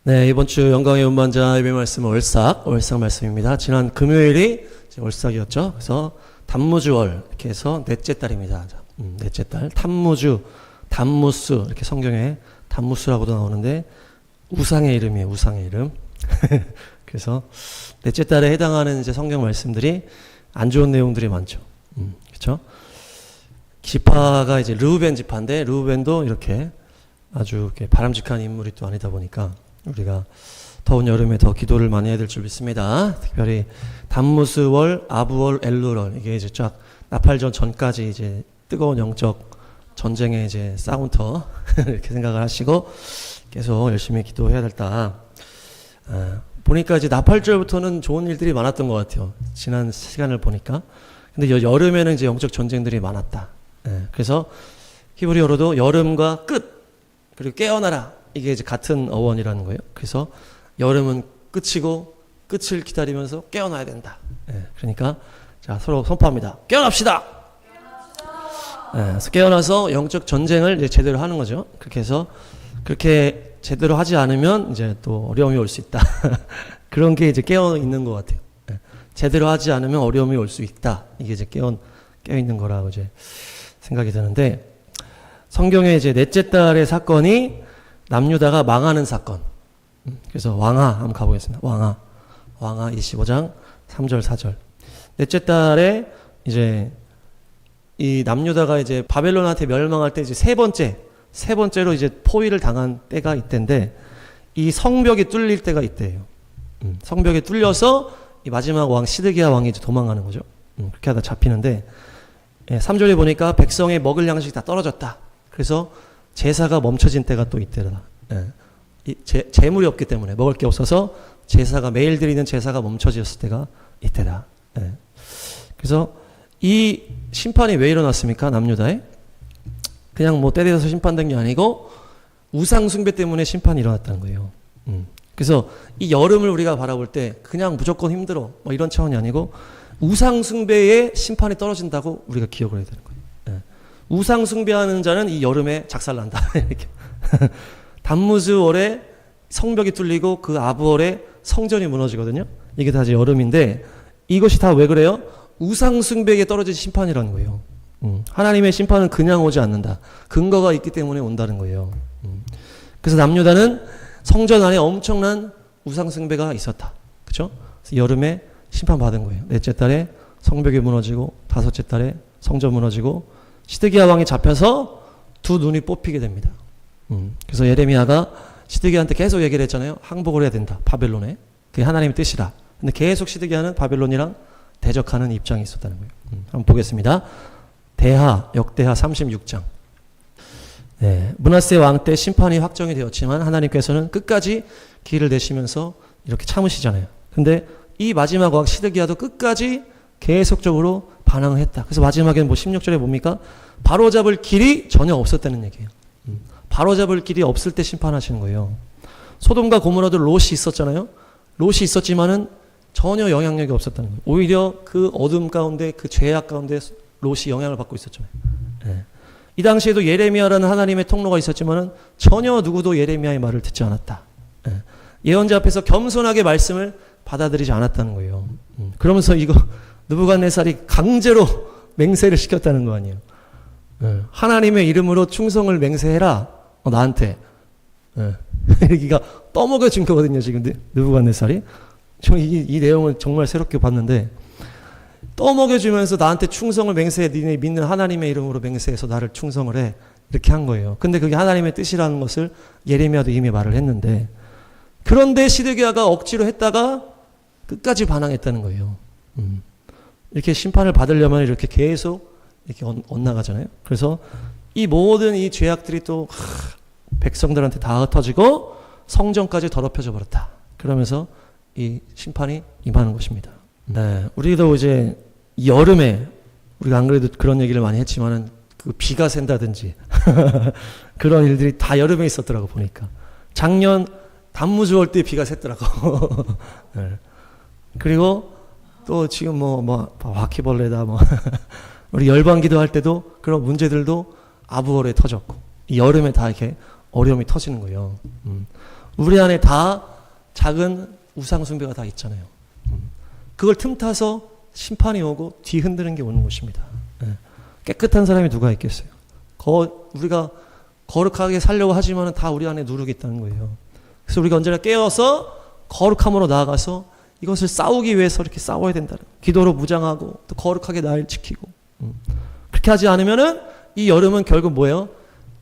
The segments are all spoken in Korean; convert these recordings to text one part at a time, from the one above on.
네, 이번 주 영광의 운반자 예배 말씀은 월삭 말씀입니다. 지난 금요일이 월삭이었죠. 그래서 단무주월 이렇게 해서 넷째 달입니다. 넷째 달, 단무주, 단무스 이렇게 성경에 단무스라고도 나오는데 우상의 이름이에요. 우상의 이름. 그래서 넷째 달에 해당하는 이제 성경 말씀들이 안 좋은 내용들이 많죠. 그렇죠? 지파가 이제 르우벤 지파인데 르우벤도 이렇게 아주 이렇게 바람직한 인물이 또 아니다 보니까 우리가 더운 여름에 더 기도를 많이 해야 될 줄 믿습니다. 특별히 단무스월, 아부월, 엘루월 이게 이제 쫙 나팔전 전까지 이제 뜨거운 영적 전쟁의 이제 싸움터 이렇게 생각을 하시고 계속 열심히 기도해야 될다. 보니까 이제 나팔절부터는 좋은 일들이 많았던 것 같아요. 지난 시간을 보니까. 근데 여름에는 이제 영적 전쟁들이 많았다. 그래서 히브리어로도 여름과 끝 그리고 깨어나라 이게 이제 같은 어원이라는 거예요. 그래서 여름은 끝이고 끝을 기다리면서 깨어나야 된다. 그러니까 자 서로 선포합니다. 깨어납시다. 그래서 깨어나서 영적 전쟁을 이제 제대로 하는 거죠. 그렇게 해서 그렇게 제대로 하지 않으면 이제 또 어려움이 올 수 있다. 그런 게 이제 깨어 있는 것 같아요. 제대로 하지 않으면 어려움이 올 수 있다. 이게 이제 깨어 있는 거라고 이제 생각이 드는데 성경에 이제 넷째 달의 사건이 남유다가 망하는 사건. 그래서 왕하 한번 가보겠습니다. 왕하 25장 3절 4절. 넷째 달에 이제 이 남유다가 이제 바벨론한테 멸망할 때 이제 세 번째로 이제 포위를 당한 때가 이때인데 이 성벽이 뚫릴 때가 이때예요. 성벽이 뚫려서 이 마지막 왕 시드기야 왕이 이제 도망가는 거죠. 그렇게 하다 잡히는데 3절에 보니까 백성의 먹을 양식이 다 떨어졌다. 그래서 제사가 멈춰진 때가 또 이때다. 재물이 없기 때문에 먹을 게 없어서 제사가 매일 드리는 제사가 멈춰졌을 때가 이때다. 그래서 이 심판이 왜 일어났습니까? 남유다에 그냥 뭐 때려서 심판된 게 아니고 우상 숭배 때문에 심판이 일어났다는 거예요. 그래서 이 여름을 우리가 바라볼 때 그냥 무조건 힘들어 뭐 이런 차원이 아니고 우상 숭배의 심판이 떨어진다고 우리가 기억을 해야 되는 거예요. 우상 숭배하는 자는 이 여름에 작살난다. 이렇게. 단무즈월에 성벽이 뚫리고 그 아부월에 성전이 무너지거든요. 이게 다 이제 여름인데 이것이 다 왜 그래요? 우상 숭배에 떨어진 심판이라는 거예요. 하나님의 심판은 그냥 오지 않는다. 근거가 있기 때문에 온다는 거예요. 그래서 남유다는 성전 안에 엄청난 우상 숭배가 있었다. 그렇죠? 그래서 여름에 심판받은 거예요. 넷째 달에 성벽이 무너지고 다섯째 달에 성전 무너지고 시드기야 왕이 잡혀서 두 눈이 뽑히게 됩니다. 그래서 예레미야가 시드기야한테 계속 얘기를 했잖아요. 항복을 해야 된다. 바벨론에. 그게 하나님의 뜻이다. 근데 계속 시드기야는 바벨론이랑 대적하는 입장이 있었다는 거예요. 한번 보겠습니다. 역대하 36장. 므낫세 왕 때 심판이 확정이 되었지만 하나님께서는 끝까지 길을 내시면서 이렇게 참으시잖아요. 근데 이 마지막 왕 시드기야도 끝까지 계속적으로 반항을 했다. 그래서 마지막에는 뭐 16절에 뭡니까? 바로잡을 길이 전혀 없었다는 얘기예요. 바로잡을 길이 없을 때 심판하시는 거예요. 소돔과 고모라도 롯이 있었잖아요. 롯이 있었지만은 전혀 영향력이 없었다는 거예요. 오히려 그 어둠 가운데 그 죄악 가운데 롯이 영향을 받고 있었잖아요. 이 당시에도 예레미야라는 하나님의 통로가 있었지만은 전혀 누구도 예레미야의 말을 듣지 않았다. 예언자 앞에서 겸손하게 말씀을 받아들이지 않았다는 거예요. 그러면서 이거 느부갓네살이 강제로 맹세를 시켰다는 거 아니에요. 하나님의 이름으로 충성을 맹세해라. 나한테. 여기가 떠먹여준 거거든요. 지금 느부갓네살이. 이 내용을 정말 새롭게 봤는데 떠먹여주면서 나한테 충성을 맹세해. 니네 믿는 하나님의 이름으로 맹세해서 나를 충성을 해. 이렇게 한 거예요. 근데 그게 하나님의 뜻이라는 것을 예레미야도 이미 말을 했는데 그런데 시드기야가 억지로 했다가 끝까지 반항했다는 거예요. 이렇게 심판을 받으려면 이렇게 계속 이렇게 엇나가잖아요. 그래서 이 모든 이 죄악들이 또 백성들한테 다 흩어지고 성전까지 더럽혀져 버렸다. 그러면서 이 심판이 임하는 것입니다. 우리도 이제 여름에 우리가 안 그래도 그런 얘기를 많이 했지만은 그 비가 샌다든지 그런 일들이 다 여름에 있었더라고 보니까. 작년 단무주월 때 비가 샜더라고. 그리고 또 지금 뭐 바퀴벌레다 뭐 우리 열방기도 할 때도 그런 문제들도 아부월에 터졌고 이 여름에 다 이렇게 어려움이 터지는 거예요. 우리 안에 다 작은 우상 숭배가 다 있잖아요. 그걸 틈타서 심판이 오고 뒤흔드는 게 오는 것입니다. 깨끗한 사람이 누가 있겠어요? 우리가 거룩하게 살려고 하지만 다 우리 안에 누룩이 있다는 거예요. 그래서 우리가 언제나 깨어서 거룩함으로 나아가서 이것을 싸우기 위해서 이렇게 싸워야 된다는, 기도로 무장하고 또 거룩하게 나를 지키고. 그렇게 하지 않으면은 이 여름은 결국 뭐예요?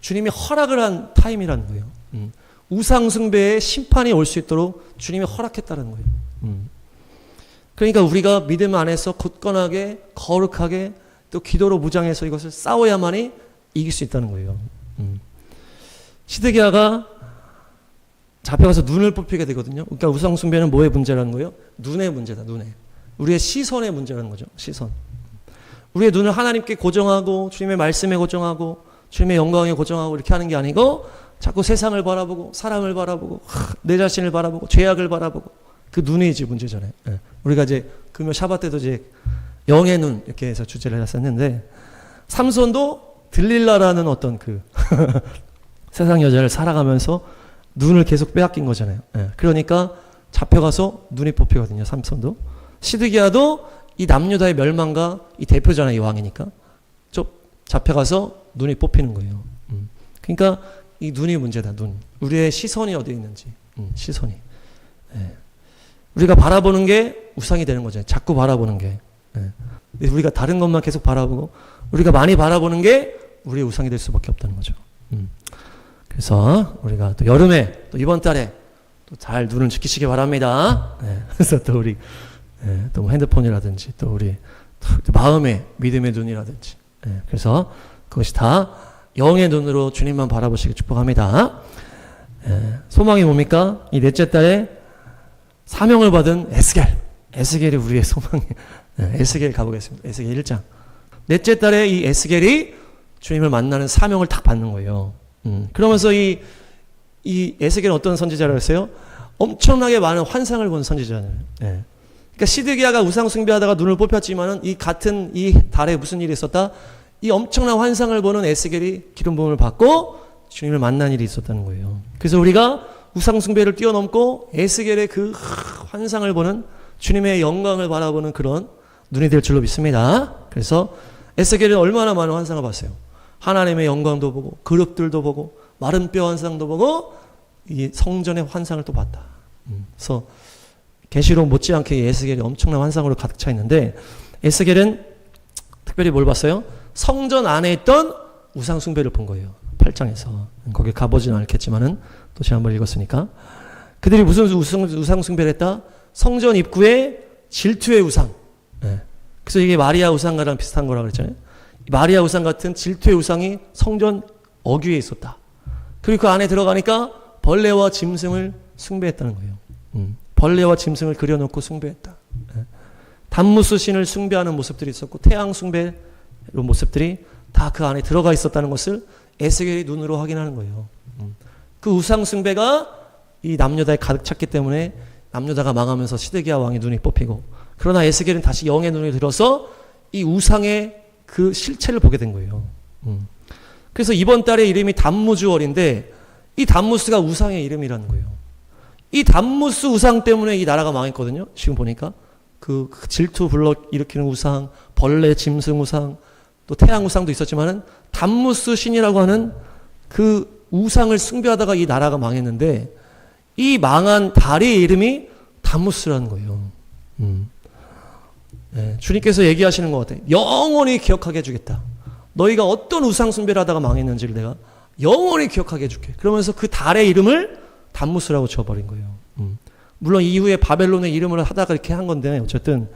주님이 허락을 한 타임이라는 거예요. 우상숭배의 심판이 올 수 있도록 주님이 허락했다는 거예요. 그러니까 우리가 믿음 안에서 굳건하게 거룩하게 또 기도로 무장해서 이것을 싸워야만이 이길 수 있다는 거예요. 시드기야가 잡혀가서 눈을 뽑히게 되거든요. 그러니까 우상숭배는 뭐의 문제라는 거예요? 눈의 문제다. 눈의. 우리의 시선의 문제라는 거죠. 시선. 우리의 눈을 하나님께 고정하고 주님의 말씀에 고정하고 주님의 영광에 고정하고 이렇게 하는 게 아니고 자꾸 세상을 바라보고 사람을 바라보고 내 자신을 바라보고 죄악을 바라보고 그 눈이 이제 문제잖아요. 우리가 이제 금요 샤bat 때도 이제 영의 눈 이렇게 해서 주제를 했었는데 삼손도 들릴라라는 어떤 그 세상 여자를 살아가면서 눈을 계속 빼앗긴 거잖아요. 그러니까 잡혀가서 눈이 뽑히거든요. 삼손도. 시드기야도 이 남유다의 멸망과 이 대표잖아요. 이 왕이니까. 좀 잡혀가서 눈이 뽑히는 거예요. 그러니까 이 눈이 문제다. 눈. 우리의 시선이 어디에 있는지. 시선이. 우리가 바라보는 게 우상이 되는 거죠. 자꾸 바라보는 게. 우리가 다른 것만 계속 바라보고 우리가 많이 바라보는 게 우리의 우상이 될 수밖에 없다는 거죠. 그래서 우리가 또 여름에 또 이번 달에 또 잘 눈을 지키시기 바랍니다. 그래서 또 우리 또 핸드폰이라든지 또 우리 마음의 믿음의 눈이라든지 그래서 그것이 다 영의 눈으로 주님만 바라보시길 축복합니다. 소망이 뭡니까? 이 넷째 달에 사명을 받은 에스겔이 우리의 소망이에요. 에스겔 가보겠습니다. 에스겔 1장. 넷째 달에 이 에스겔이 주님을 만나는 사명을 딱 받는 거예요. 그러면서 이 에스겔은 어떤 선지자라고 했어요? 엄청나게 많은 환상을 본 선지자잖아요. 그러니까 시드기야가 우상 숭배하다가 눈을 뽑혔지만은 이 같은 이 달에 무슨 일이 있었다? 이 엄청난 환상을 보는 에스겔이 기름 부음을 받고 주님을 만난 일이 있었다는 거예요. 그래서 우리가 우상 숭배를 뛰어넘고 에스겔의 그 환상을 보는 주님의 영광을 바라보는 그런 눈이 될 줄로 믿습니다. 그래서 에스겔은 얼마나 많은 환상을 봤어요. 하나님의 영광도 보고 그룹들도 보고 마른 뼈 환상도 보고 이 성전의 환상을 또 봤다. 그래서 계시록 못지않게 에스겔이 엄청난 환상으로 가득 차 있는데 에스겔은 특별히 뭘 봤어요? 성전 안에 있던 우상 숭배를 본 거예요. 8장에서. 거기 가보지는 않겠지만은 또 제가 한번 읽었으니까. 그들이 무슨 우상 숭배를 했다? 성전 입구에 질투의 우상. 그래서 이게 마리아 우상과랑 비슷한 거라고 그랬잖아요. 마리아 우상 같은 질투의 우상이 성전 어귀에 있었다. 그리고 그 안에 들어가니까 벌레와 짐승을 숭배했다는 거예요. 벌레와 짐승을 그려놓고 숭배했다. 단무스 신을 숭배하는 모습들이 있었고 태양 숭배 모습들이 다 그 안에 들어가 있었다는 것을 에스겔이 눈으로 확인하는 거예요. 그 우상 숭배가 이 남유다에 가득 찼기 때문에 남유다가 망하면서 시드기야 왕의 눈이 뽑히고 그러나 에스겔은 다시 영의 눈이 들어서 이 우상의 그 실체를 보게 된 거예요. 그래서 이번 달의 이름이 단무주월인데 이 단무스가 우상의 이름이라는 거예요. 이 단무스 우상 때문에 이 나라가 망했거든요. 지금 보니까 그 질투 불러 일으키는 우상, 벌레, 짐승 우상, 또 태양 우상도 있었지만은 단무스 신이라고 하는 그 우상을 숭배하다가 이 나라가 망했는데 이 망한 달의 이름이 단무스라는 거예요. 주님께서 얘기하시는 것 같아요. 영원히 기억하게 해주겠다. 너희가 어떤 우상 숭배를 하다가 망했는지를 내가 영원히 기억하게 해줄게. 그러면서 그 달의 이름을 단무스라고 지어버린 거예요. 물론 이후에 바벨론의 이름을 하다가 이렇게 한 건데 어쨌든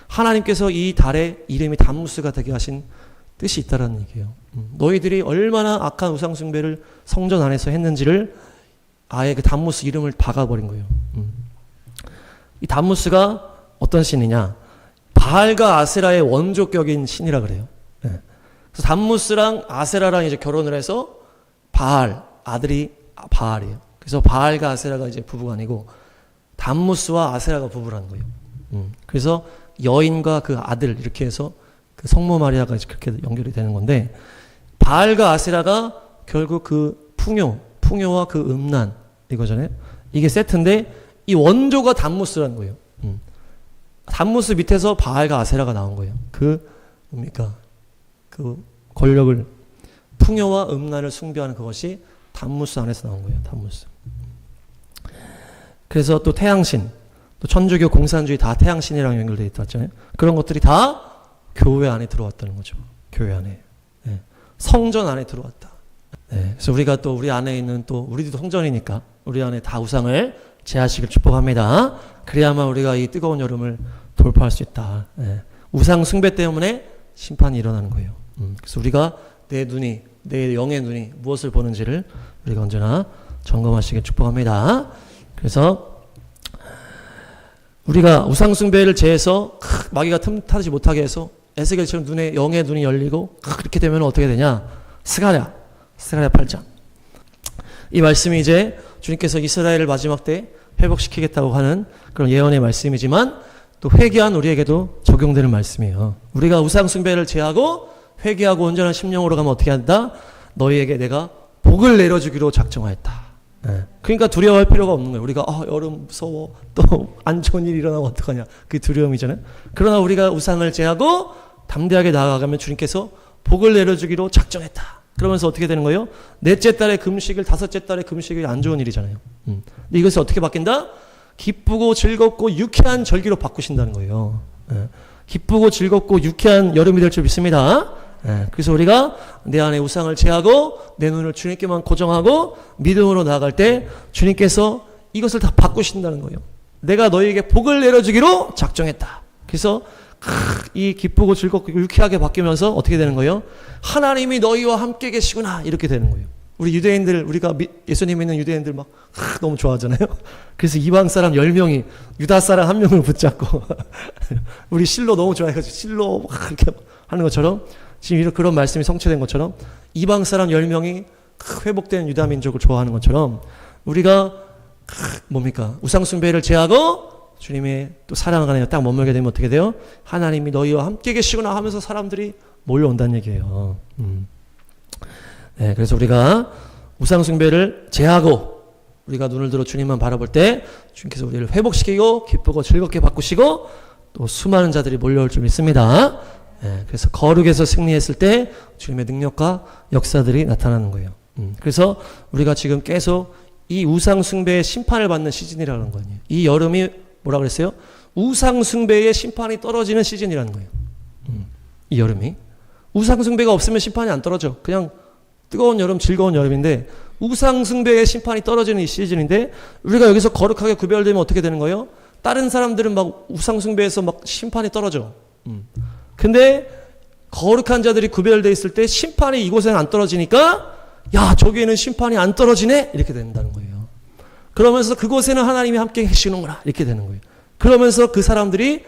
하나님께서 이 달의 이름이 단무스가 되게 하신 뜻이 있다라는 얘기예요. 너희들이 얼마나 악한 우상 숭배를 성전 안에서 했는지를 아예 그 단무스 이름을 박아버린 거예요. 이 단무스가 어떤 신이냐? 바알과 아세라의 원조격인 신이라 그래요. 그래서 단무스랑 아세라랑 이제 결혼을 해서 바알, 아들이 바알이에요. 그래서 바알과 아세라가 이제 부부가 아니고 단무스와 아세라가 부부라는 거예요. 그래서 여인과 그 아들 이렇게 해서 그 성모 마리아가 그렇게 연결이 되는 건데 바알과 아세라가 결국 그 풍요와 그 음란 이거잖아요. 이게 세트인데 이 원조가 단무스라는 거예요. 단무스 밑에서 바알과 아세라가 나온 거예요. 그 뭡니까? 그 권력을 풍요와 음란을 숭배하는 그것이 단무스 안에서 나온 거예요. 단무스. 그래서 또 태양신, 또 천주교 공산주의 다 태양신이랑 연결되어 있었잖아요. 그런 것들이 다 교회 안에 들어왔다는 거죠. 교회 안에. 네. 성전 안에 들어왔다. 네. 그래서 우리가 또 우리 안에 있는 또 우리도 성전이니까 우리 안에 다 우상을 제하시길 축복합니다. 그래야만 우리가 이 뜨거운 여름을 돌파할 수 있다. 네. 우상 숭배 때문에 심판이 일어나는 거예요. 그래서 우리가 내 눈이, 내 영의 눈이 무엇을 보는지를 우리가 언제나 점검하시길 축복합니다. 그래서 우리가 우상 숭배를 제해서 마귀가 틈타지 못하게 해서 에스겔처럼 눈에 영의 눈이 열리고 그렇게 되면 어떻게 되냐? 스가랴 8장. 이 말씀이 이제 주님께서 이스라엘을 마지막 때 회복시키겠다고 하는 그런 예언의 말씀이지만 또 회개한 우리에게도 적용되는 말씀이에요. 우리가 우상 숭배를 제하고 회개하고 온전한 심령으로 가면 어떻게 한다? 너희에게 내가 복을 내려주기로 작정하였다. 네. 그러니까 두려워할 필요가 없는 거예요. 우리가 여름 무서워, 또 안 좋은 일 일어나면 어떡하냐, 그게 두려움이잖아요. 그러나 우리가 우상을 제하고 담대하게 나아가면 주님께서 복을 내려주기로 작정했다. 그러면서 어떻게 되는 거예요? 넷째 달에 금식일, 다섯째 달에 금식이 안 좋은 일이잖아요. 근데 이것을 어떻게 바뀐다? 기쁘고 즐겁고 유쾌한 절기로 바꾸신다는 거예요. 네. 기쁘고 즐겁고 유쾌한 여름이 될 줄 믿습니다. 네. 그래서 우리가 내 안에 우상을 제하고 내 눈을 주님께만 고정하고 믿음으로 나아갈 때 주님께서 이것을 다 바꾸신다는 거예요. 내가 너희에게 복을 내려주기로 작정했다. 그래서 이 기쁘고 즐겁고 유쾌하게 바뀌면서 어떻게 되는 거예요? 하나님이 너희와 함께 계시구나, 이렇게 되는 거예요. 우리 유대인들, 우리가 예수님 믿는 유대인들 막 너무 좋아하잖아요. 그래서 이방 사람 10명이 유다 사람 1명을 붙잡고 우리 실로 너무 좋아해가지고 실로 막 이렇게 하는 것처럼 지금 이런 그런 말씀이 성취된 것처럼 이방 사람 10명이 회복된 유다 민족을 좋아하는 것처럼 우리가 뭡니까? 우상 숭배를 제하고 주님의 또 사랑 안에 딱 머물게 되면 어떻게 돼요? 하나님이 너희와 함께 계시구나 하면서 사람들이 몰려온다는 얘기예요. 네, 그래서 우리가 우상 숭배를 제하고 우리가 눈을 들어 주님만 바라볼 때 주님께서 우리를 회복시키고 기쁘고 즐겁게 바꾸시고 또 수많은 자들이 몰려올 줄 믿습니다. 네, 그래서 거룩에서 승리했을 때 주님의 능력과 역사들이 나타나는 거예요. 그래서 우리가 지금 계속 이 우상 숭배의 심판을 받는 시즌이라는 거예요. 이 여름이 뭐라 그랬어요? 우상 숭배의 심판이 떨어지는 시즌이라는 거예요. 이 여름이 우상 숭배가 없으면 심판이 안 떨어져. 그냥 뜨거운 여름, 즐거운 여름인데 우상 숭배의 심판이 떨어지는 이 시즌인데 우리가 여기서 거룩하게 구별되면 어떻게 되는 거예요? 다른 사람들은 막 우상 숭배에서 막 심판이 떨어져. 근데 거룩한 자들이 구별되어 있을 때 심판이 이곳에는 안 떨어지니까 야, 저기에는 심판이 안 떨어지네? 이렇게 된다는 거예요. 그러면서 그곳에는 하나님이 함께 계시는구나, 이렇게 되는 거예요. 그러면서 그 사람들이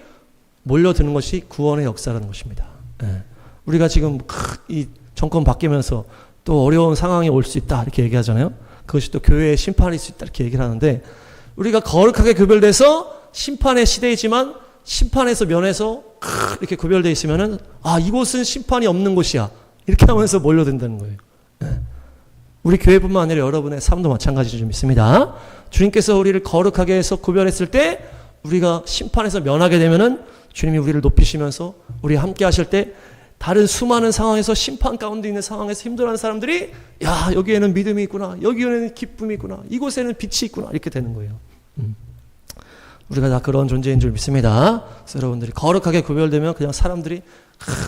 몰려드는 것이 구원의 역사라는 것입니다. 네. 우리가 지금 이 정권 바뀌면서 또 어려운 상황이 올 수 있다, 이렇게 얘기하잖아요. 그것이 또 교회의 심판일 수 있다, 이렇게 얘기를 하는데 우리가 거룩하게 구별돼서 심판의 시대이지만 심판에서 면에서 이렇게 구별되어 있으면은 이곳은 심판이 없는 곳이야, 이렇게 하면서 몰려든다는 거예요. 네. 우리 교회뿐만 아니라 여러분의 삶도 마찬가지로 좀 있습니다. 주님께서 우리를 거룩하게 해서 구별했을 때 우리가 심판에서 면하게 되면은 주님이 우리를 높이시면서 우리 함께 하실 때 다른 수많은 상황에서 심판 가운데 있는 상황에서 힘들어하는 사람들이 야, 여기에는 믿음이 있구나, 여기에는 기쁨이 있구나, 이곳에는 빛이 있구나, 이렇게 되는 거예요. 우리가 다 그런 존재인 줄 믿습니다. 그래서 여러분들이 거룩하게 구별되면 그냥 사람들이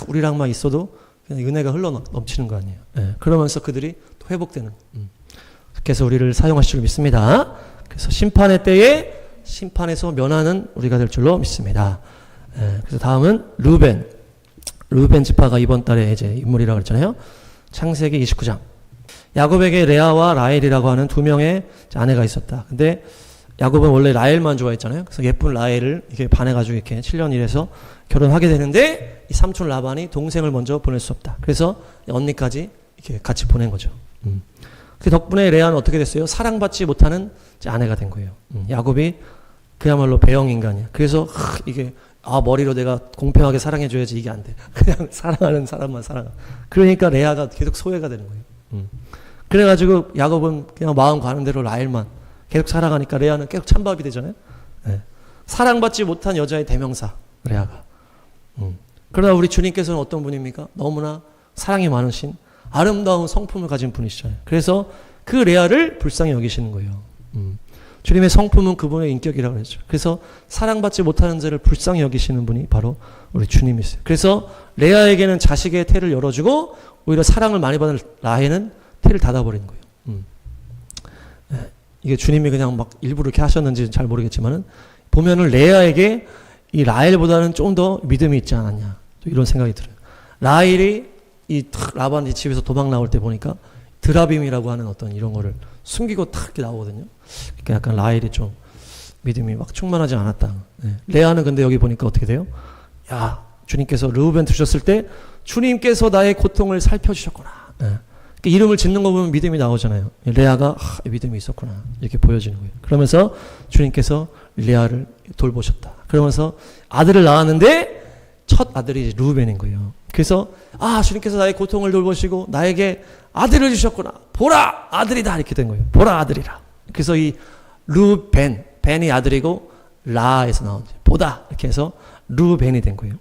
우리랑만 있어도 그냥 은혜가 흘러 넘치는 거 아니에요. 네. 그러면서 그들이 또 회복되는. 그래서 우리를 사용하실 줄 믿습니다. 그래서 심판의 때에 심판에서 면하는 우리가 될 줄로 믿습니다. 네. 그래서 다음은 루벤 지파가 이번 달에 이제 인물이라고 그랬잖아요. 창세기 29장. 야곱에게 레아와 라헬이라고 하는 두 명의 아내가 있었다. 근데 야곱은 원래 라헬만 좋아했잖아요. 그래서 예쁜 라헬을 이렇게 반해가지고 이렇게 7년 일해서 결혼하게 되는데 이 삼촌 라반이 동생을 먼저 보낼 수 없다. 그래서 언니까지 이렇게 같이 보낸 거죠. 그 덕분에 레아는 어떻게 됐어요? 사랑받지 못하는 아내가 된 거예요. 야곱이 그야말로 배영 인간이야. 그래서 이게 머리로 내가 공평하게 사랑해줘야지, 이게 안 돼. 그냥 사랑하는 사람만 사랑하. 그러니까 레아가 계속 소외가 되는 거예요. 그래가지고 야곱은 그냥 마음 가는 대로 라헬만 계속 사랑하니까 레아는 계속 찬밥이 되잖아요. 예. 사랑받지 못한 여자의 대명사 레아가. 그러나 우리 주님께서는 어떤 분입니까? 너무나 사랑이 많으신 아름다운 성품을 가진 분이시잖아요. 그래서 그 레아를 불쌍히 여기시는 거예요. 주님의 성품은 그분의 인격이라고 그랬죠. 그래서 사랑받지 못하는 자를 불쌍히 여기시는 분이 바로 우리 주님이세요. 그래서 레아에게는 자식의 태를 열어주고 오히려 사랑을 많이 받은 라헬은 태를 닫아버리는 거예요. 이게 주님이 그냥 막 일부러 이렇게 하셨는지 잘 모르겠지만은 보면은 레아에게 이 라헬보다는 좀 더 믿음이 있지 않았냐 또 이런 생각이 들어요. 라헬이 이 라반 집에서 도망 나올 때 보니까 드라빔이라고 하는 어떤 이런 거를 숨기고 탁 이렇게 나오거든요. 그러니까 약간 라헬이 좀 믿음이 막 충만하지 않았다. 레아는 근데 여기 보니까 어떻게 돼요? 야, 주님께서 르우벤 두셨을 때 주님께서 나의 고통을 살펴주셨구나. 이름을 짓는 거 보면 믿음이 나오잖아요. 레아가 믿음이 있었구나 이렇게 보여지는 거예요. 그러면서 주님께서 레아를 돌보셨다. 그러면서 아들을 낳았는데 첫 아들이 르우벤인 거예요. 그래서 주님께서 나의 고통을 돌보시고 나에게 아들을 주셨구나. 보라 아들이다 이렇게 된 거예요. 보라 아들이라. 그래서 이 르벤 벤이 아들이고 라에서 나온 보다 이렇게 해서 르벤이 된 거예요.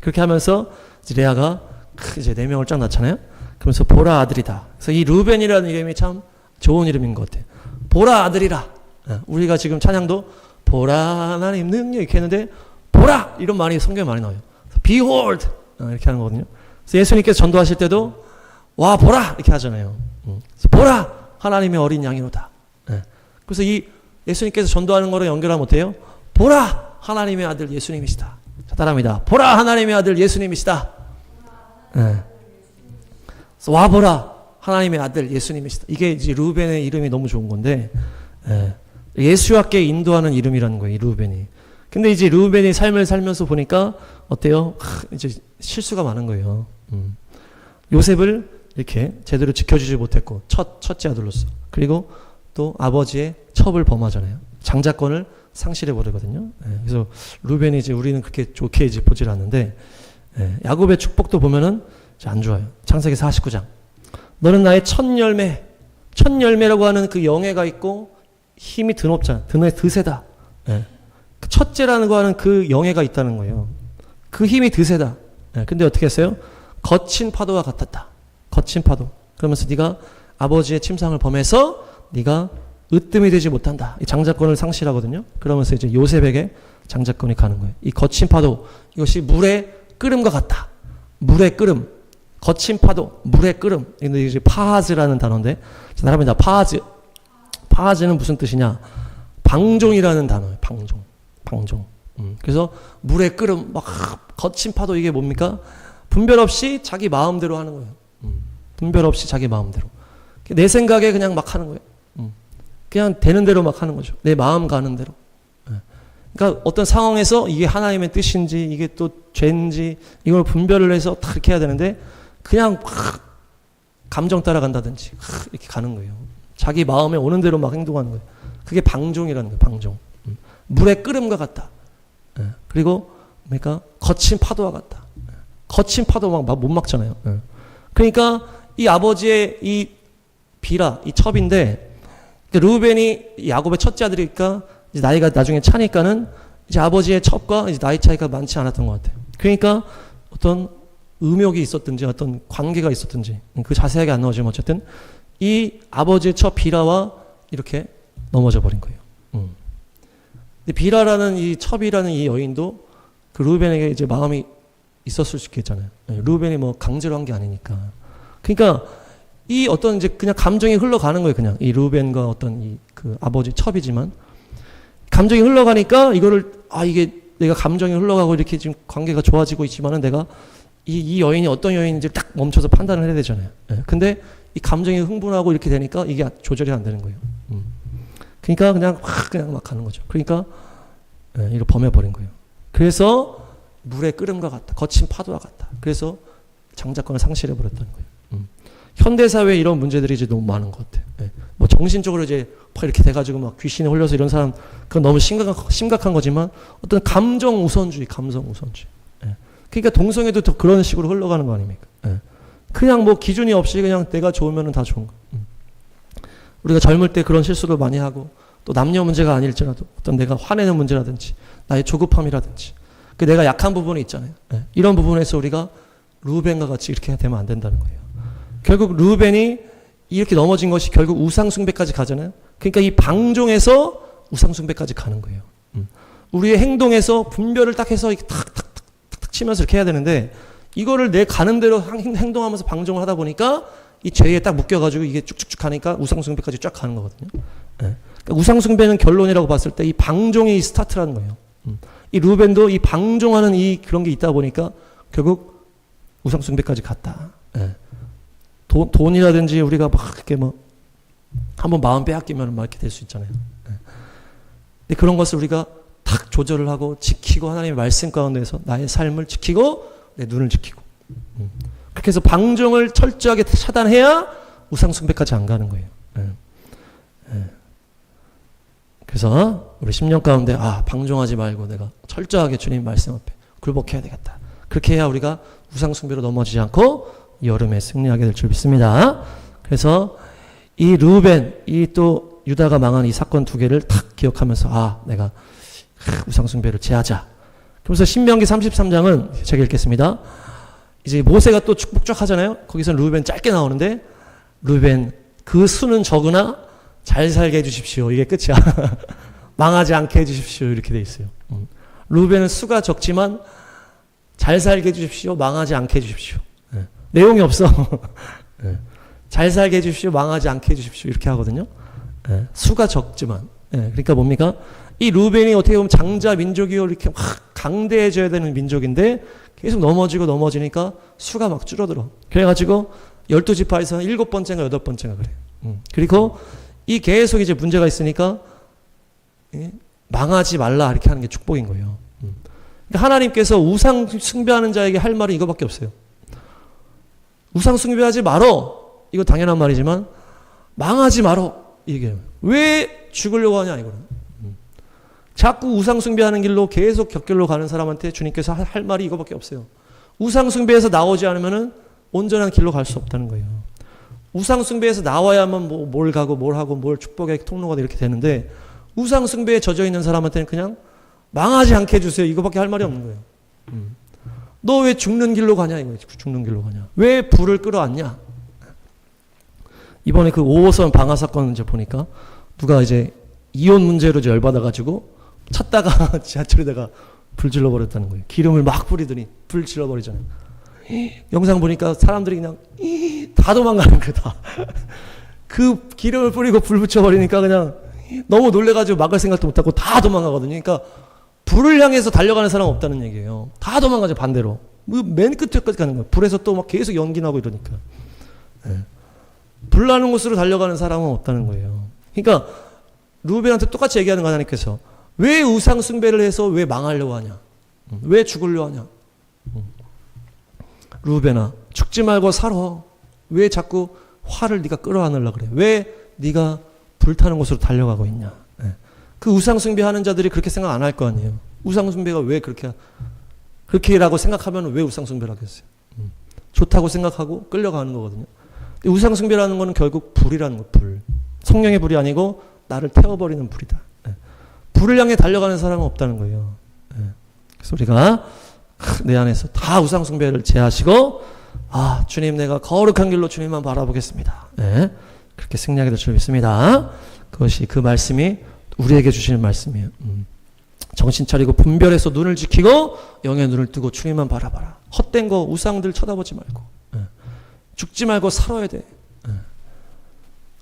그렇게 하면서 이제 레아가 이제 4명을 쫙 낳잖아요. 그러면서 보라 아들이다. 그래서 이 르벤이라는 이름이 참 좋은 이름인 것 같아요. 보라 아들이라. 우리가 지금 찬양도 보라 하나님 능력 이렇게 했는데 보라 이런 말이 성경에 많이 나와요. Behold 이렇게 하는 거거든요. 그래서 예수님께서 전도하실 때도 와 보라 이렇게 하잖아요. 그래서 보라 하나님의 어린 양이로다. 그래서 이 예수님께서 전도하는 거로 연결하면 어때요? 보라 하나님의 아들 예수님이시다. 자, 따라합니다. 보라 하나님의 아들 예수님이시다. 와 보라 하나님의 아들 예수님이시다. 이게 이제 르우벤의 이름이 너무 좋은 건데 예수학계 인도하는 이름이라는 거예요. 이 르우벤이. 근데 이제 르우벤이 삶을 살면서 보니까 어때요? 이제 실수가 많은 거예요. 요셉을 이렇게 제대로 지켜주지 못했고 첫째 아들로서 그리고 또 아버지의 첩을 범하잖아요. 장자권을 상실해 버리거든요. 그래서 르우벤이 이제 우리는 그렇게 좋게 이제 보질 않는데 야곱의 축복도 보면은 안 좋아요. 창세기 49장. 너는 나의 첫 열매라고 하는 그 영예가 있고 힘이 드높잖아. 드세다. 첫째라는 거 하는 그 영예가 있다는 거예요. 그 힘이 드세다. 근데 어떻게 했어요? 거친 파도와 같았다. 거친 파도. 그러면서 네가 아버지의 침상을 범해서 네가 으뜸이 되지 못한다. 이 장자권을 상실하거든요. 그러면서 이제 요셉에게 장자권이 가는 거예요. 이 거친 파도 이것이 물의 끓음과 같다. 물의 끓음. 거친 파도, 물의 끓음. 근데 이제 파하즈라는 단어인데, 자, 따라합니다. 파하즈. 파하즈는 무슨 뜻이냐? 방종이라는 단어예요. 방종. 그래서 물의 끓음, 막 거친 파도 이게 뭡니까? 분별 없이 자기 마음대로 하는 거예요. 분별 없이 자기 마음대로. 내 생각에 그냥 막 하는 거예요. 그냥 되는 대로 막 하는 거죠. 내 마음 가는 대로. 그러니까 어떤 상황에서 이게 하나님의 뜻인지 이게 또 죄인지 이걸 분별을 해서 다 이렇게 해야 되는데 그냥 막 감정 따라간다든지 이렇게 가는 거예요. 자기 마음에 오는 대로 막 행동하는 거예요. 그게 방종이라는 거예요. 방종. 물의 끓음과 같다. 그리고 그러니까 거친 파도와 같다. 거친 파도 막 못 막잖아요. 그러니까 이 아버지의 이 비라, 이 첩인데 르우벤이 야곱의 첫째 아들이니까 이제 나이가 나중에 차니까는 이제 아버지의 첩과 이제 나이 차이가 많지 않았던 것 같아요. 그러니까 어떤 음욕이 있었든지 어떤 관계가 있었든지 그 자세하게 안 나오지만 어쨌든 이 아버지의 첩 비라와 이렇게 넘어져 버린 거예요. 근데 비라라는 이 첩이라는 이 여인도 그 르우벤에게 이제 마음이 있었을 수 있겠잖아요. 르우벤이 뭐 강제로 한 게 아니니까. 그러니까 이 어떤 이제 그냥 감정이 흘러가는 거예요. 그냥 이 르우벤과 어떤 이 그 아버지 첩이지만 감정이 흘러가니까 이거를 이게 내가 감정이 흘러가고 이렇게 지금 관계가 좋아지고 있지만은 내가 이 여인이 어떤 여인인지 딱 멈춰서 판단을 해야 되잖아요. 근데 이 감정이 흥분하고 이렇게 되니까 이게 조절이 안 되는 거예요. 그러니까 그냥 막 가는 거죠. 그러니까 이걸 범해버린 거예요. 그래서 물의 끓음과 같다. 거친 파도와 같다. 그래서 장자권을 상실해버렸다는 거예요. 현대사회에 이런 문제들이 이제 너무 많은 것 같아요. 뭐 정신적으로 이제 막 이렇게 돼가지고 막 귀신에 홀려서 이런 사람, 그건 너무 심각한 거지만 어떤 감성 우선주의. 그러니까 동성애도 더 그런 식으로 흘러가는 거 아닙니까? 그냥 뭐 기준이 없이 그냥 내가 좋으면 다 좋은 거. 우리가 젊을 때 그런 실수를 많이 하고 또 남녀 문제가 아닐지라도 어떤 내가 화내는 문제라든지 나의 조급함이라든지 그 내가 약한 부분이 있잖아요. 네. 이런 부분에서 우리가 르우벤과 같이 이렇게 되면 안 된다는 거예요. 결국 르우벤이 이렇게 넘어진 것이 결국 우상숭배까지 가잖아요. 그러니까 이 방종에서 우상숭배까지 가는 거예요. 우리의 행동에서 분별을 딱 해서 탁탁탁탁 치면서 이렇게 해야 되는데 이거를 내 가는 대로 행동하면서 방종을 하다 보니까 이 죄에 딱 묶여가지고 이게 쭉쭉쭉 가니까 우상숭배까지 쫙 가는 거거든요. 네. 그러니까 우상숭배는 결론이라고 봤을 때 이 방종이 스타트라는 거예요. 이 르우벤도 이 방종하는 이 그런 게 있다 보니까 결국 우상숭배까지 갔다. 네. 돈이라든지 우리가 막 이렇게 뭐 한번 마음 빼앗기면 막 이렇게 될 수 있잖아요. 네. 근데 그런 것을 우리가 탁 조절을 하고 지키고 하나님의 말씀 가운데서 나의 삶을 지키고 내 눈을 지키고 그렇게 해서 방종을 철저하게 차단해야 우상숭배까지 안 가는 거예요. 네. 네. 그래서 우리 10년 가운데 방종하지 말고 내가 철저하게 주님 말씀 앞에 굴복해야 되겠다. 그렇게 해야 우리가 우상숭배로 넘어지지 않고 여름에 승리하게 될 줄 믿습니다. 그래서 이 르우벤, 이 또 유다가 망한 이 사건 두 개를 탁 기억하면서 내가 우상숭배를 제하자. 그래서 신명기 33장은 제가 읽겠습니다. 이제 모세가 또 축복적 하잖아요. 거기서 르우벤 짧게 나오는데 르우벤 그 수는 적으나 잘 살게 해주십시오. 이게 끝이야. 망하지 않게 해주십시오. 이렇게 돼 있어요. 르우벤은 수가 적지만 잘 살게 해주십시오. 망하지 않게 해주십시오. 네. 내용이 없어. 네. 잘 살게 해주십시오. 망하지 않게 해주십시오. 이렇게 하거든요. 네. 수가 적지만. 네. 그러니까 뭡니까? 이 르우벤이 어떻게 보면 장자 민족이요 이렇게 막 강대해져야 되는 민족인데 계속 넘어지니까 수가 막 줄어들어. 그래가지고 12지파에서는 7번째인가 8번째인가 그래요. 그리고 이 계속 이제 문제가 있으니까 망하지 말라 이렇게 하는 게 축복인 거예요. 그러니까 하나님께서 우상 숭배하는 자에게 할 말은 이거밖에 없어요. 우상 숭배하지 말어. 이거 당연한 말이지만 망하지 말어. 이게 왜 죽으려고 하냐 이거는. 자꾸 우상 숭배하는 길로 계속 격결로 가는 사람한테 주님께서 할 말이 이거밖에 없어요. 우상 숭배에서 나오지 않으면은 온전한 길로 갈 수 없다는 거예요. 우상 숭배에서 나와야만 뭘 가고 뭘 하고 뭘 축복의 통로가 이렇게 되는데 우상 숭배에 젖어 있는 사람한테는 그냥 망하지 않게 해주세요. 이거밖에 할 말이 없는 거예요. 너 왜 죽는 길로 가냐 이거. 죽는 길로 가냐. 왜 불을 끌어안냐. 이번에 그 5호선 방화 사건 이제 보니까 누가 이제 이혼 문제로 이제 열받아가지고 찾다가 지하철에다가 불 질러버렸다는 거예요. 기름을 막 뿌리더니 불 질러버리잖아요. 영상 보니까 사람들이 그냥 다 도망가는 거예요. 다. 그 기름을 뿌리고 불 붙여버리니까 그냥 너무 놀래가지고 막을 생각도 못하고 다 도망가거든요. 그러니까 불을 향해서 달려가는 사람은 없다는 얘기예요. 다 도망가죠. 반대로. 맨 끝에까지 가는 거예요. 불에서 또 막 계속 연기 나고 이러니까. 네. 불 나는 곳으로 달려가는 사람은 없다는 거예요. 그러니까 르우벤한테 똑같이 얘기하는 거 하나님께서 왜 우상 숭배를 해서 왜 망하려고 하냐? 왜 죽으려고 하냐? 르우벤아 죽지 말고 살아. 왜 자꾸 화를 네가 끌어안으려고 그래? 왜 네가 불타는 곳으로 달려가고 있냐? 네. 그 우상 숭배하는 자들이 그렇게 생각 안 할 거 아니에요. 우상 숭배가 왜 그렇게라고 생각하면 왜 우상 숭배를 하겠어요? 좋다고 생각하고 끌려가는 거거든요. 근데 우상 숭배라는 거는 결국 불이라는 거. 불. 성령의 불이 아니고 나를 태워버리는 불이다. 네. 불을 향해 달려가는 사람은 없다는 거예요. 네. 그래서 우리가 내 안에서 다 우상 숭배를 제하시고 주님 내가 거룩한 길로 주님만 바라보겠습니다. 네. 그렇게 승리하게 될 줄 믿습니다. 그것이 그 말씀이 우리에게 주시는 말씀이에요. 정신 차리고 분별해서 눈을 지키고 영의 눈을 뜨고 주님만 바라봐라. 헛된 거 우상들 쳐다보지 말고 죽지 말고 살아야 돼.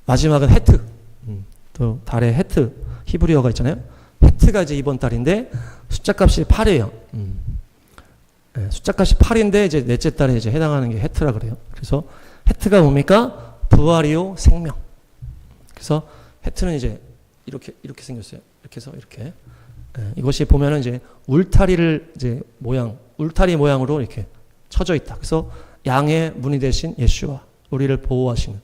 마지막은 헤트. 또 달에 헤트 히브리어가 있잖아요. 헤트가 이제 이번 달인데 숫자값이 8이에요. 숫자값이 8인데 이제 넷째 달에 이제 해당하는 게 헤트라 그래요. 그래서 헤트가 뭡니까? 부활이요 생명. 그래서 헤트는 이제 이렇게 생겼어요. 이렇게 해서 이렇게. 이것이 보면은 이제 울타리를 이제 울타리 모양으로 이렇게 쳐져 있다. 그래서 양의 문이 되신 예수와 우리를 보호하시는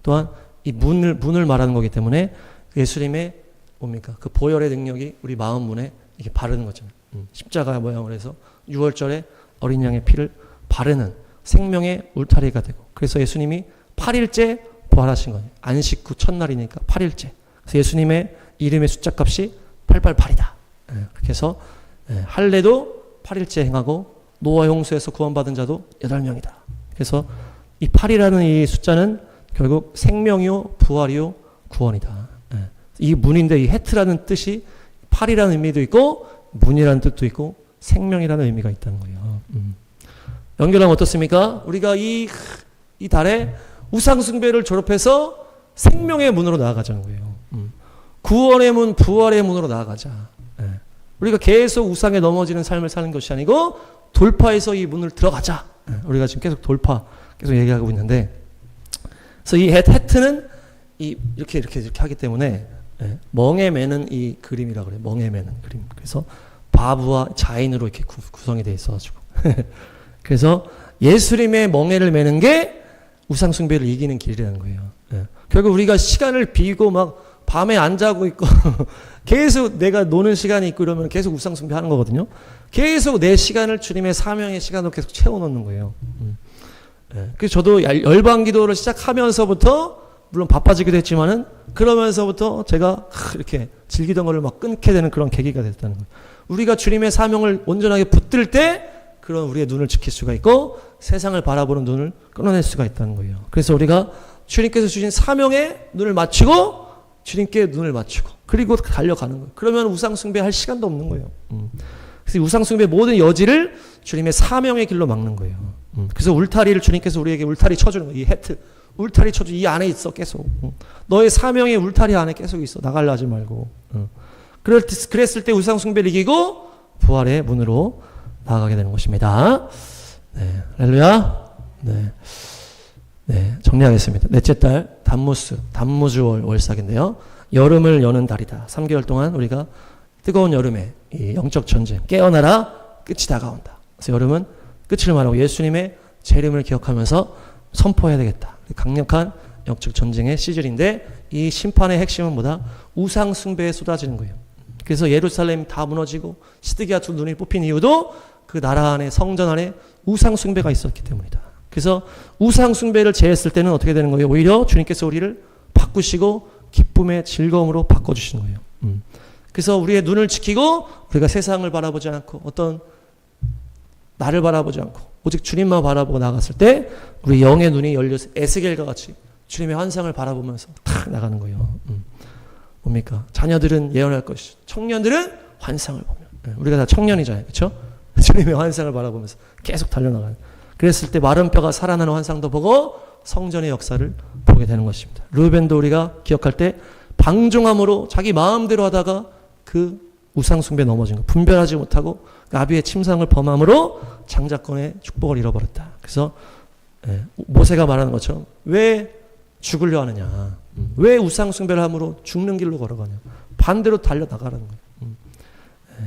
또한 이 문을 말하는 거기 때문에 예수님의 뭡니까? 그 보혈의 능력이 우리 마음 문에 이렇게 바르는 거잖아요. 십자가 모양으로 해서 6월절에 어린 양의 피를 바르는 생명의 울타리가 되고 그래서 예수님이 8일째 부활하신 거예요. 안식 후 첫날이니까 8일째. 그래서 예수님의 이름의 숫자 값이 888이다. 그렇게 해서 할례도 8일째 행하고 노아 홍수에서 구원받은 자도 8명이다. 그래서 이 8이라는 이 숫자는 결국 생명이요 부활이요 구원이다. 이 문인데 이 헤트라는 뜻이 8이라는 의미도 있고 문이라는 뜻도 있고 생명이라는 의미가 있다는 거예요. 연결하면 어떻습니까? 우리가 이 달에 우상숭배를 졸업해서 생명의 문으로 나아가자는 거예요. 구원의 문, 부활의 문으로 나아가자. 우리가 계속 우상에 넘어지는 삶을 사는 것이 아니고 돌파해서 이 문을 들어가자. 우리가 지금 계속 계속 얘기하고 있는데, 그래서 이 헤트는 이렇게 하기 때문에 멍에 매는 이 그림이라고 그래요. 멍에 매는 그림. 그래서 바브와 자인으로 이렇게 구성이 되어 있어가지고. 그래서 예수님의 멍에를 매는 게 우상숭배를 이기는 길이라는 거예요. 결국 우리가 시간을 비고 막 밤에 안 자고 있고 계속 내가 노는 시간이 있고 이러면 계속 우상숭배 하는 거거든요. 계속 내 시간을 주님의 사명의 시간으로 계속 채워놓는 거예요. 그래서 저도 열방 기도를 시작하면서부터 물론 바빠지기도 했지만은 그러면서부터 제가 이렇게 즐기던 거를 막 끊게 되는 그런 계기가 됐다는 거예요. 우리가 주님의 사명을 온전하게 붙들 때 그런 우리의 눈을 지킬 수가 있고 세상을 바라보는 눈을 끊어낼 수가 있다는 거예요. 그래서 우리가 주님께서 주신 사명에 눈을 맞추고 주님께 눈을 맞추고 그리고 달려가는 거예요. 그러면 우상숭배 할 시간도 없는 거예요. 그래서 우상숭배 모든 여지를 주님의 사명의 길로 막는 거예요. 그래서 울타리를 주님께서 우리에게 울타리 쳐주는 거예요. 이 헤트 울타리 쳐주 이 안에 있어 계속. 너의 사명의 울타리 안에 계속 있어. 나가려 하지 말고. 그랬을 때 우상숭배를 이기고 부활의 문으로 나아가게 되는 것입니다. 네, 할렐루야. 네, 정리하겠습니다. 넷째 달 단무주월 월삭인데요. 여름을 여는 달이다. 3개월 동안 우리가 뜨거운 여름에 이 영적 전쟁 깨어나라 끝이 다가온다. 그래서 여름은 끝을 말하고 예수님의 재림을 기억하면서 선포해야 되겠다. 강력한 영적 전쟁의 시즌인데 이 심판의 핵심은 뭐다? 우상 숭배에 쏟아지는 거예요. 그래서 예루살렘이 다 무너지고 시드기야 두 눈이 뽑힌 이유도 그 나라 안에 성전 안에 우상 숭배가 있었기 때문이다. 그래서 우상 숭배를 제했을 때는 어떻게 되는 거예요? 오히려 주님께서 우리를 바꾸시고 기쁨의 즐거움으로 바꿔주시는 거예요. 그래서 우리의 눈을 지키고 우리가 세상을 바라보지 않고 어떤 나를 바라보지 않고 오직 주님만 바라보고 나갔을 때 우리 영의 눈이 열려서 에스겔과 같이 주님의 환상을 바라보면서 탁 나가는 거예요. 뭡니까? 자녀들은 예언할 것이죠. 청년들은 환상을 보면. 우리가 다 청년이잖아요. 그렇죠? 주님의 환상을 바라보면서 계속 달려나가는. 그랬을 때 마른 뼈가 살아나는 환상도 보고 성전의 역사를 보게 되는 것입니다. 루벤도 우리가 기억할 때 방종함으로 자기 마음대로 하다가 그 우상숭배에 넘어진 거 분별하지 못하고 아비의 침상을 범함으로 장자권의 축복을 잃어버렸다. 그래서 모세가 말하는 것처럼 왜 죽으려 하느냐, 왜 우상숭배를 함으로 죽는 길로 걸어가냐, 반대로 달려나가라는 거예요.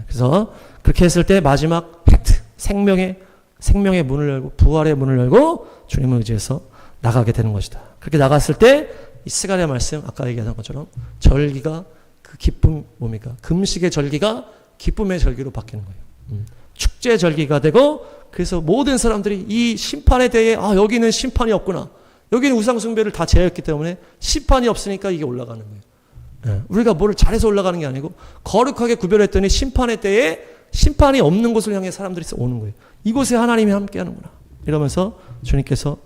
그래서 그렇게 했을 때 마지막 팩트 생명의 문을 열고 부활의 문을 열고 주님을 의지해서 나가게 되는 것이다. 그렇게 나갔을 때 이 스가랴 말씀 아까 얘기한 것처럼 절기가 그 기쁨 뭡니까? 금식의 절기가 기쁨의 절기로 바뀌는 거예요. 축제 절기가 되고 그래서 모든 사람들이 이 심판에 대해 여기는 심판이 없구나. 여기는 우상숭배를 다 제했기 때문에 심판이 없으니까 이게 올라가는 거예요. 우리가 뭐를 잘해서 올라가는 게 아니고 거룩하게 구별했더니 심판의 때에 심판이 없는 곳을 향해 사람들이 오는 거예요. 이곳에 하나님이 함께 하는구나. 이러면서 주님께서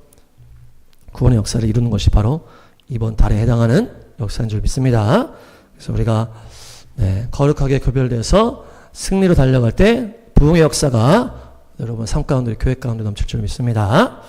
구원의 역사를 이루는 것이 바로 이번 달에 해당하는 역사인 줄 믿습니다. 그래서 우리가 거룩하게 구별돼서 승리로 달려갈 때 부흥의 역사가 여러분 삶 가운데 교회 가운데 넘칠 줄 믿습니다.